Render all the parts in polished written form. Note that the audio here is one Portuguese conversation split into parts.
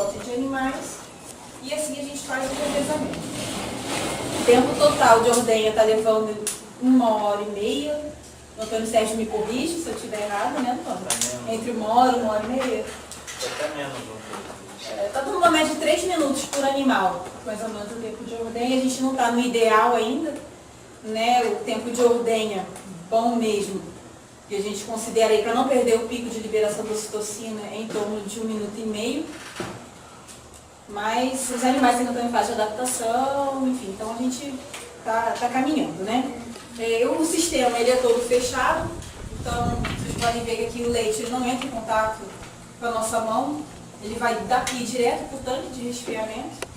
lote de animais e assim a gente faz o revezamento. O tempo total de ordenha está levando 1h30. O Antônio Sérgio me corrige se eu estiver errado, né, Antônio? Entre 1h, 1h30. Até menos. Está dando uma média de 3 minutos por animal, mais ou menos o tempo de ordenha. A gente não está no ideal ainda, né? O tempo de ordenha, bom mesmo, que a gente considera aí para não perder o pico de liberação da ocitocina é em torno de 1,5 minutos. Mas os animais ainda estão em fase de adaptação, enfim, então a gente está caminhando, né? O sistema ele é todo fechado, então vocês podem ver que aqui o leite ele não entra em contato com a nossa mão, ele vai daqui direto para o tanque de resfriamento,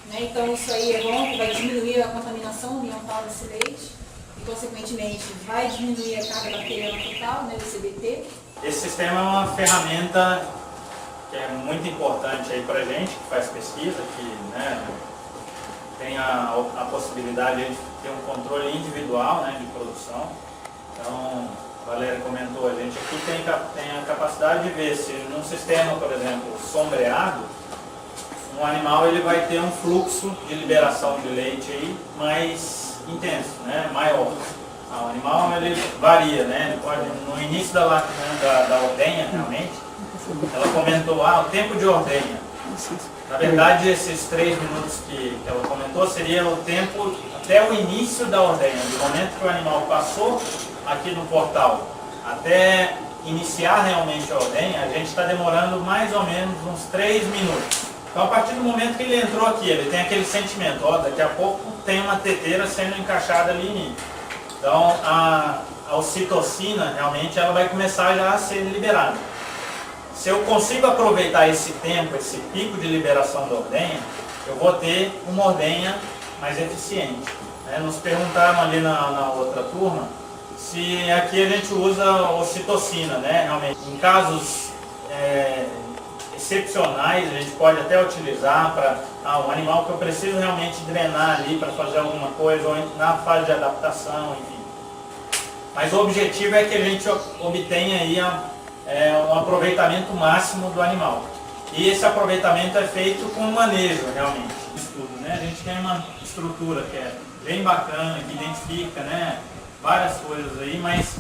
né? Então isso aí é bom, que vai diminuir a contaminação ambiental desse leite e consequentemente vai diminuir a carga bacteriana total, né, do CBT. Esse sistema é uma ferramenta que é muito importante aí para a gente que faz pesquisa, que, né, tem a possibilidade de ter um controle individual, né, de produção. Então, a Valéria comentou, a gente aqui tem a capacidade de ver se num sistema, por exemplo, sombreado, um animal ele vai ter um fluxo de liberação de leite aí mais intenso, né, maior. O animal ele varia, né, ele pode, no início da ordenha, realmente, ela comentou, o tempo de ordenha. Na verdade, esses 3 minutos que ela comentou seria o tempo até o início da ordenha, do momento que o animal passou aqui no portal até iniciar realmente a ordenha, a gente está demorando mais ou menos uns 3 minutos. Então, a partir do momento que ele entrou aqui, ele tem aquele sentimento, daqui a pouco tem uma teteira sendo encaixada ali em mim. Então, a ocitocina, realmente, ela vai começar já a ser liberada. Se eu consigo aproveitar esse tempo, esse pico de liberação da ordenha, eu vou ter uma ordenha mais eficiente. Nos perguntaram ali na outra turma se aqui a gente usa ocitocina, né? Realmente, em casos excepcionais, a gente pode até utilizar para um animal que eu preciso realmente drenar ali para fazer alguma coisa, ou na fase de adaptação, enfim. Mas o objetivo é que a gente obtenha aí um aproveitamento máximo do animal. E esse aproveitamento é feito com manejo, realmente. Estudo, né? A gente tem uma estrutura que é bem bacana, que identifica, né, várias coisas aí, mas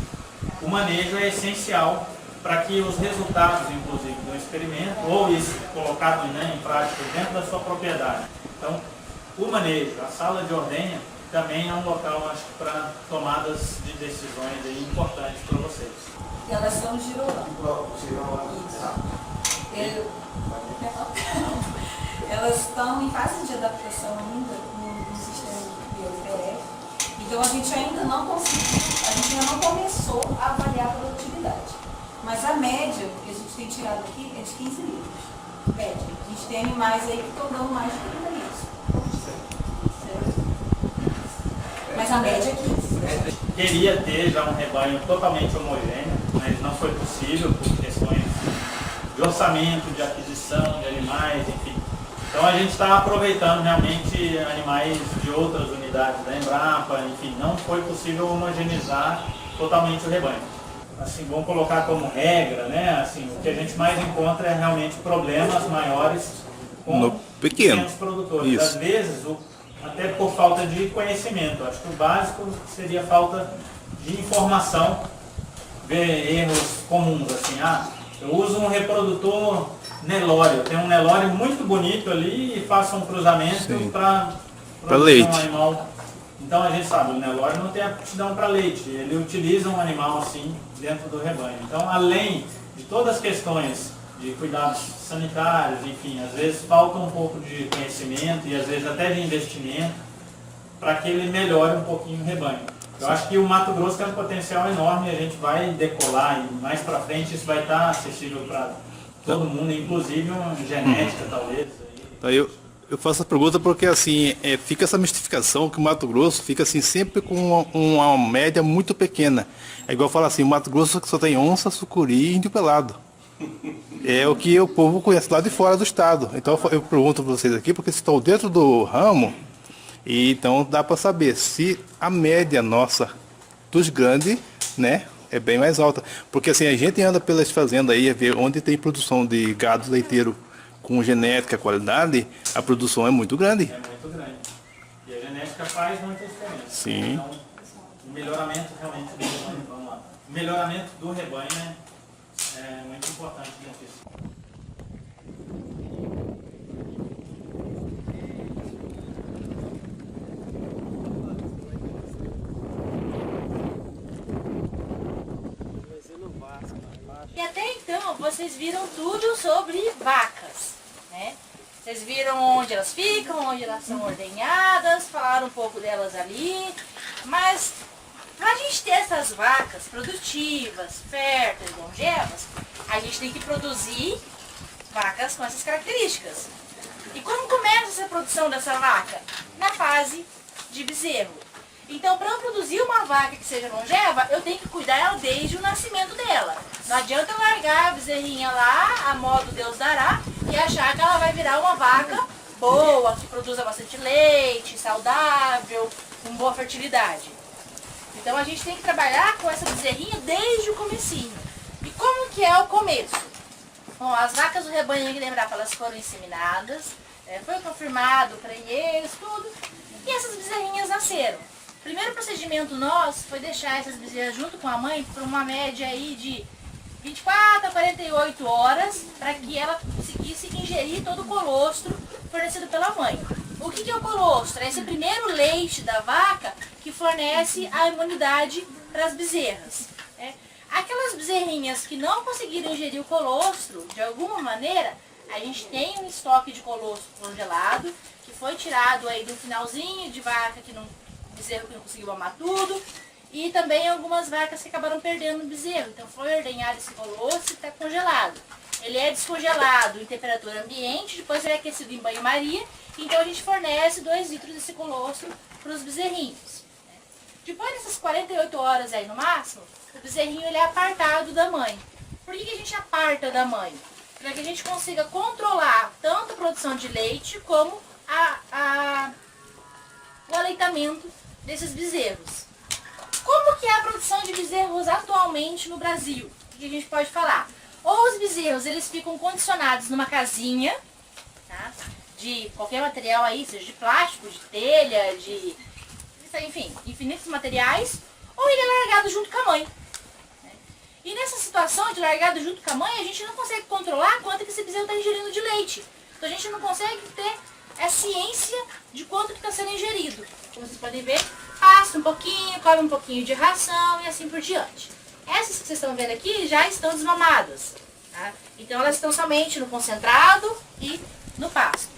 o manejo é essencial para que os resultados, inclusive, do experimento, ou isso colocado, né, em prática dentro da sua propriedade. Então, o manejo, a sala de ordenha, também é um local, acho que, para tomadas de decisões aí importantes para vocês. E elas são girolando. Elas estão em fase de adaptação ainda no sistema que ele oferece. Então a gente ainda não começou a avaliar a produtividade. Mas a média que a gente tem tirado aqui é de 15 litros. Média. A gente tem animais aí que estão dando mais de 30 litros. Certo? Mas a média é 15. Queria ter já um rebanho totalmente homogêneo, mas não foi possível por questões de orçamento, de aquisição de animais, enfim. Então a gente está aproveitando realmente animais de outras unidades da Embrapa, enfim, não foi possível homogeneizar totalmente o rebanho. Assim, vamos colocar como regra, né? Assim, o que a gente mais encontra é realmente problemas maiores com pequenos produtores. Isso. Às vezes, até por falta de conhecimento. Acho que o básico seria falta de informação, ver erros comuns, assim, eu uso um reprodutor Nelore, eu tenho um Nelore muito bonito ali e faço um cruzamento para leite. Um animal. Então a gente sabe, o Nelore não tem aptidão para leite, ele utiliza um animal assim dentro do rebanho. Então, além de todas as questões de cuidados sanitários, enfim, às vezes falta um pouco de conhecimento e às vezes até de investimento para que ele melhore um pouquinho o rebanho. Eu acho que o Mato Grosso tem um potencial enorme e a gente vai decolar e mais para frente isso vai estar acessível para todo mundo, inclusive uma genética talvez. Então, eu faço a pergunta porque assim, fica essa mistificação que o Mato Grosso fica assim sempre com uma média muito pequena. É igual falar assim, o Mato Grosso só tem onça, sucuri e índio pelado. É o que o povo conhece lá de fora do estado. Então eu pergunto para vocês aqui, porque estão dentro do ramo, e então dá para saber se a média nossa dos grandes, né, é bem mais alta. Porque assim, a gente anda pelas fazendas aí, a ver onde tem produção de gado leiteiro com genética, qualidade, a produção é muito grande. É muito grande. E a genética faz muita diferença. Sim. Então, o melhoramento realmente do rebanho, vamos lá. O melhoramento do rebanho é muito importante dentro disso. E até então, vocês viram tudo sobre vacas, né? Vocês viram onde elas ficam, onde elas são ordenhadas, falaram um pouco delas ali. Mas, para a gente ter essas vacas produtivas, férteis, longevas, a gente tem que produzir vacas com essas características. E como começa essa produção dessa vaca? Na fase de bezerro. Então, para eu produzir uma vaca que seja longeva, eu tenho que cuidar dela desde o nascimento dela. Não adianta eu largar a bezerrinha lá, a modo Deus dará, e achar que ela vai virar uma vaca boa, que produza bastante leite, saudável, com boa fertilidade. Então, a gente tem que trabalhar com essa bezerrinha desde o comecinho. E como que é o começo? Bom, as vacas do rebanho, que lembrar, elas foram inseminadas, foi confirmado o prenhez, tudo, e essas bezerrinhas nasceram. O primeiro procedimento nosso foi deixar essas bezerras junto com a mãe por uma média aí de 24 a 48 horas, para que ela conseguisse ingerir todo o colostro fornecido pela mãe. O que é o colostro? É esse primeiro leite da vaca que fornece a imunidade para as bezerras. Aquelas bezerrinhas que não conseguiram ingerir o colostro, de alguma maneira, a gente tem um estoque de colostro congelado, que foi tirado aí do finalzinho de vaca bezerro que não conseguiu mamar tudo, e também algumas vacas que acabaram perdendo o bezerro. Então foi ordenhado esse colostro e está congelado. Ele é descongelado em temperatura ambiente, depois ele é aquecido em banho-maria, então a gente fornece 2 litros desse colostro para os bezerrinhos. Depois dessas 48 horas aí no máximo, o bezerrinho ele é apartado da mãe. Por que a gente aparta da mãe? Para que a gente consiga controlar tanto a produção de leite como o aleitamento desses bezerros. Como que é a produção de bezerros atualmente no Brasil? O que a gente pode falar? Ou os bezerros eles ficam condicionados numa casinha, tá? De qualquer material aí, seja de plástico, de telha, enfim, infinitos materiais, ou ele é largado junto com a mãe. E nessa situação de largado junto com a mãe, a gente não consegue controlar quanto que esse bezerro está ingerindo de leite. Então a gente não consegue ter a ciência de quanto que está sendo ingerido. Como vocês podem ver, passa um pouquinho, come um pouquinho de ração e assim por diante. Essas que vocês estão vendo aqui já estão desmamadas. Tá? Então elas estão somente no concentrado e no pasto.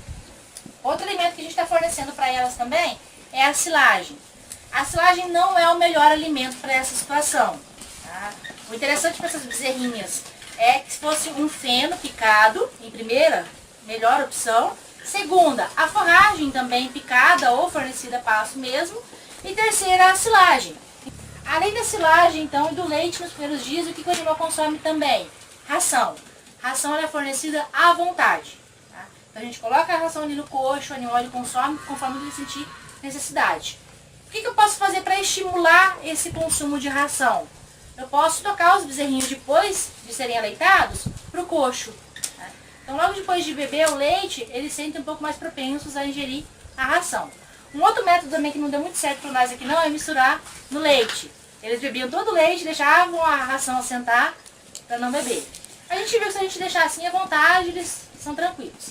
Outro alimento que a gente está fornecendo para elas também é a silagem. A silagem não é o melhor alimento para essa situação. Tá? O interessante para essas bezerrinhas é que se fosse um feno picado, em primeira, melhor opção. Segunda, a forragem também picada ou fornecida a pasto mesmo. E terceira, a silagem. Além da silagem, então, e do leite nos primeiros dias, o que o animal consome também? Ração. Ração ela é fornecida à vontade. Tá? Então a gente coloca a ração ali no coxo, o animal ele consome conforme ele sentir necessidade. O que eu posso fazer para estimular esse consumo de ração? Eu posso tocar os bezerrinhos depois de serem aleitados para o coxo. Tá? Então logo depois de beber o leite, eles sentem um pouco mais propensos a ingerir a ração. Um outro método também que não deu muito certo para nós aqui não é misturar no leite. Eles bebiam todo o leite, deixavam a ração assentar para não beber. A gente viu que se a gente deixar assim à vontade, eles são tranquilos.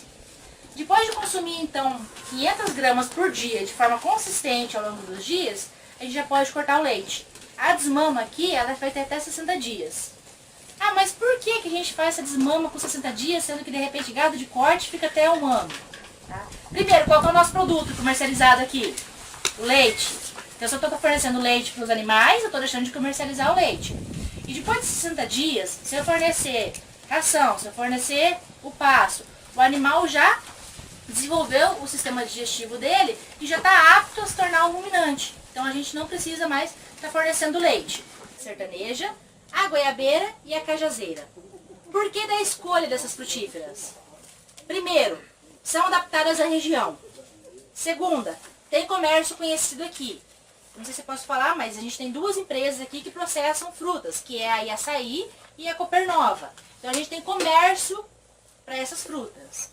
Depois de consumir então 500 gramas por dia de forma consistente ao longo dos dias, a gente já pode cortar o leite. A desmama aqui, ela é feita até 60 dias. Ah, mas por que a gente faz essa desmama com 60 dias, sendo que de repente gado de corte fica até 1 ano? Tá? Primeiro, qual que é o nosso produto comercializado aqui? O leite. Então, se eu estou fornecendo leite para os animais, eu estou deixando de comercializar o leite. E depois de 60 dias, se eu fornecer ração, se eu fornecer o pasto, o animal já desenvolveu o sistema digestivo dele e já está apto a se tornar um ruminante. Então, a gente não precisa mais estar fornecendo leite. Sertaneja, a goiabeira e a cajazeira. Por que da escolha dessas frutíferas? Primeiro, são adaptadas à região. Segunda, tem comércio conhecido aqui. Não sei se eu posso falar, mas a gente tem 2 empresas aqui que processam frutas, que é a Iaçaí e a Copernova. Então a gente tem comércio para essas frutas.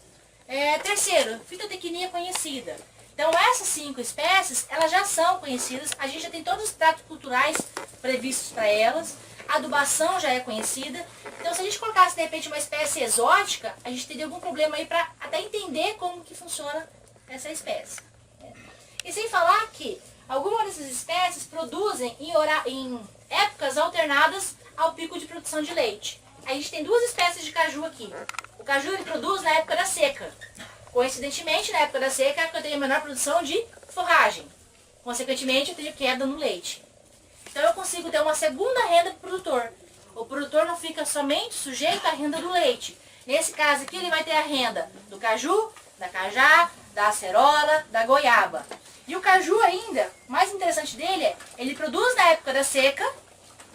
Terceiro, fitotecnia conhecida. Então essas 5 espécies, elas já são conhecidas, a gente já tem todos os tratos culturais previstos para elas, a adubação já é conhecida. Então se a gente colocasse de repente uma espécie exótica, a gente teria algum problema aí para até entender como que funciona essa espécie. E sem falar que algumas dessas espécies produzem em épocas alternadas ao pico de produção de leite. A gente tem 2 espécies de caju aqui. O caju ele produz na época da seca. Coincidentemente, na época da seca, é que eu tenho a menor produção de forragem. Consequentemente, eu tenho queda no leite. Então, eu consigo ter uma segunda renda para o produtor. O produtor não fica somente sujeito à renda do leite. Nesse caso aqui, ele vai ter a renda do caju, da cajá, da acerola, da goiaba. E o caju ainda, o mais interessante dele é, ele produz na época da seca,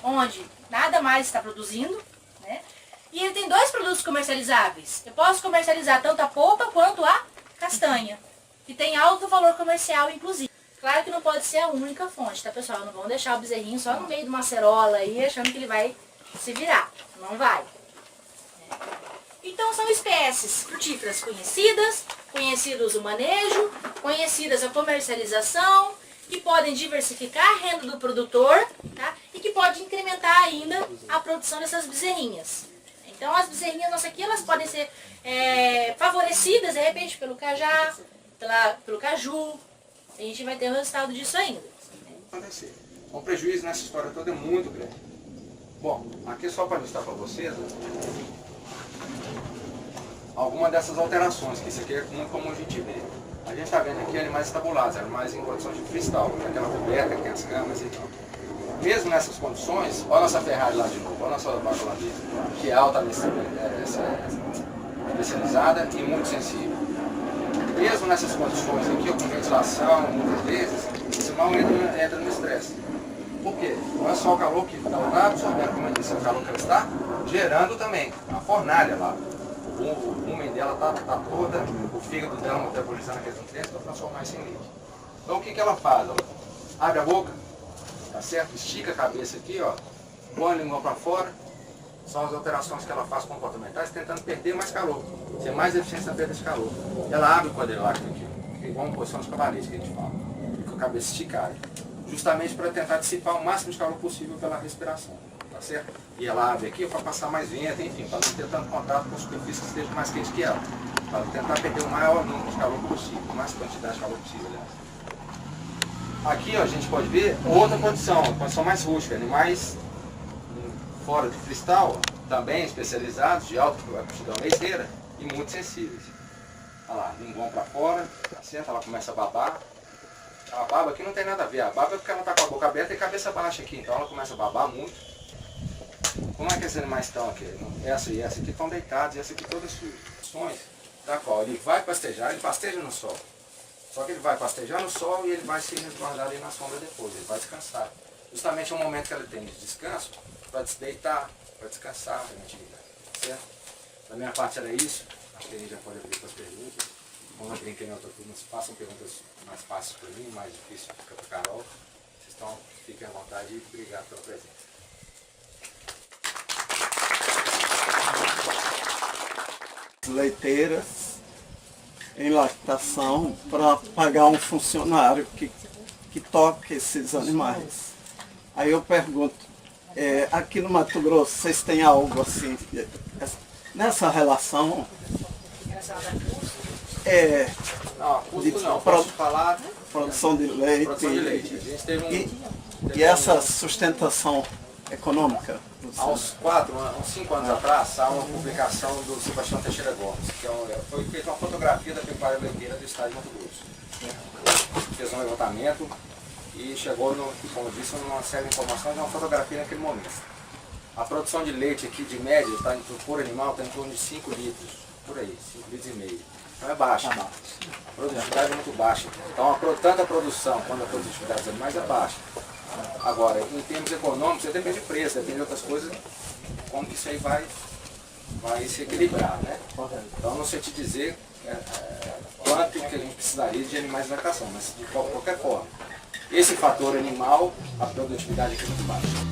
onde nada mais está produzindo, né? E ele tem 2 produtos comercializáveis. Eu posso comercializar tanto a polpa quanto a castanha, que tem alto valor comercial, inclusive. Claro que não pode ser a única fonte, tá, pessoal? Não vão deixar o bezerrinho só no meio de uma acerola aí, achando que ele vai se virar. Não vai. Então, são espécies frutíferas conhecidas, conhecidos o manejo, conhecidas a comercialização, que podem diversificar a renda do produtor, tá? E que pode incrementar ainda a produção dessas bezerrinhas. Então as bezerrinhas nossas aqui, elas podem ser favorecidas, de repente, pelo cajá, pelo caju. A gente vai ter o resultado disso ainda. Acontecer. O prejuízo nessa história toda é muito grande. Bom, aqui só para listar para vocês, alguma dessas alterações, que isso aqui é muito comum a gente ver. A gente está vendo aqui animais estabulados, animais em condições de freestyle, aquela coberta que tem as camas e tal. Mesmo nessas condições, olha a nossa Ferrari lá de novo, olha a nossa vaca lá dentro, que é altamente especializada e muito sensível. Mesmo nessas condições aqui, com ventilação, muitas vezes, esse mal entra no estresse. Por quê? Não é só o calor que está lá absorvendo, como eu disse, é o calor que ela está gerando também, a fornalha lá. O rumen dela está toda, o fígado dela metabolizando aqueles nutrientes para transformar isso em leite. Então o que ela faz? Ela abre a boca, tá certo? Estica a cabeça aqui, ó, põe a língua para fora. São as alterações que ela faz comportamentais, tentando perder mais calor, ser mais eficiente na perda de calor. Ela abre o quadrilátero aqui, igual uma posição de cavaletes que a gente fala, com a cabeça esticada, justamente para tentar dissipar o máximo de calor possível pela respiração. Tá certo? E ela abre aqui para passar mais vento, enfim, para não ter tanto contato com superfícies que estejam mais quentes que ela. Para tentar perder o maior número de calor possível, a mais quantidade de calor possível, aliás. Aqui ó, a gente pode ver outra condição, uma condição mais rústica, animais fora de cristal, também especializados, de alta aptidão leiteira e muito sensíveis. Olha lá, linguão para fora, tá certo? Ela começa a babar. A baba aqui não tem nada a ver, a baba é porque ela está com a boca aberta e cabeça baixa aqui, então ela começa a babar muito. Como é que esses animais estão aqui? Essa e essa aqui estão deitados, e essa aqui todas as funções da qual ele vai pastejar, ele pasteja no sol. Só que ele vai pastejar no sol e ele vai se resguardar ali na sombra depois, ele vai descansar. Justamente é o momento que ele tem de descanso, para se deitar, para descansar na atividade. Certo? Da minha parte era isso, acho que a gente já pode abrir para as perguntas. Como eu brinquei na outra turma, façam perguntas mais fáceis para mim, mais difíceis para a Carol. Vocês fiquem à vontade e obrigado pela presença. Leiteiras em lactação para pagar um funcionário que toque esses animais. Aí eu pergunto, aqui no Mato Grosso vocês têm algo assim, nessa relação? Não, custo não, posso falar Produção de leite. Produção de leite. A gente teve e essa sustentação econômica? Há uns 5 anos atrás, há uma publicação do Sebastião Teixeira Gomes, que foi feita uma fotografia da pecuária leiteira do estado de Mato Grosso. Fez um levantamento e chegou, como eu disse, numa série de informações e uma fotografia naquele momento. A produção de leite aqui, de média, por animal, está em torno de 5 litros, por aí, 5 litros e meio. Então é baixa. A produtividade é muito baixa. Então, tanto a produção quanto a produtividade dos animais é baixa. Agora, em termos econômicos, depende de preço, depende de outras coisas, como que isso aí vai se equilibrar, né? Então, não sei te dizer quanto que a gente precisaria de animais de lactação, mas de qualquer forma. Esse fator animal, a produtividade aqui é muito baixa.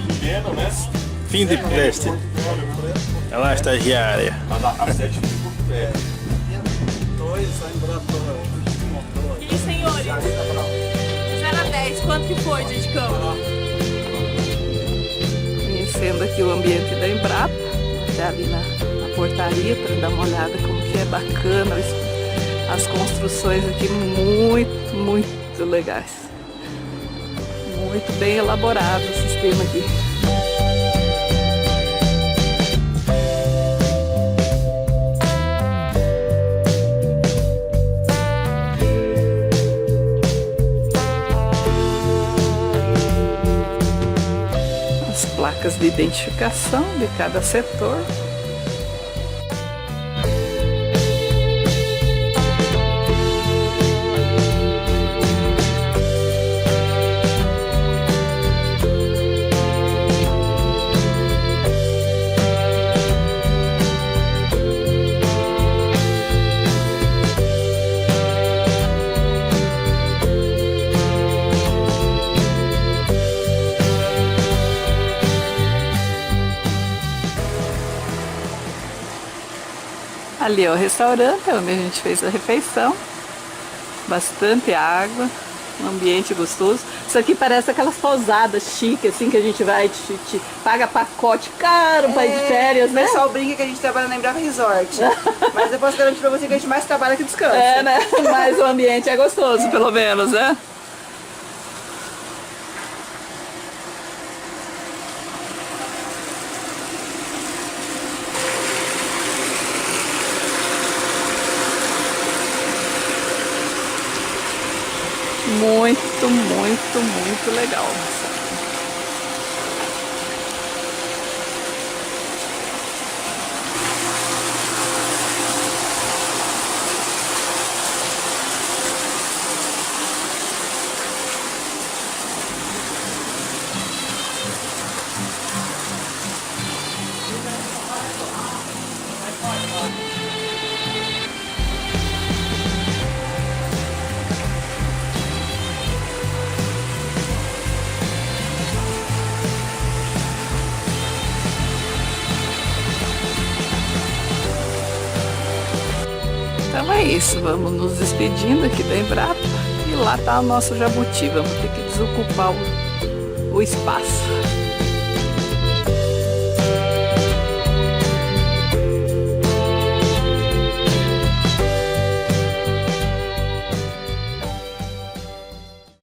Pequeno, né? Fim de teste. É lá a estagiária. A 7 ficou perto. 2, a Embratur montou. E senhores, 0 a 10, quanto que foi, gente, de campo? Conhecendo aqui o ambiente da Embrapa, até ali na portaria para dar uma olhada como que é bacana as construções aqui, muito legais, muito bem elaborado o sistema aqui. As placas de identificação de cada setor. Ali é o restaurante, onde a gente fez a refeição. Bastante água, um ambiente gostoso. Isso aqui parece aquelas pousadas chiques, assim, que a gente vai, paga pacote caro para ir de férias, né? O pessoal brinca que a gente trabalha na Embrapa Resort. Mas eu posso garantir pra você que a gente mais trabalha que descansa. É, né? Mas o ambiente é gostoso, pelo menos, né? Muito legal. Então é isso, vamos nos despedindo aqui da Embrapa e lá está o nosso jabuti, vamos ter que desocupar o espaço.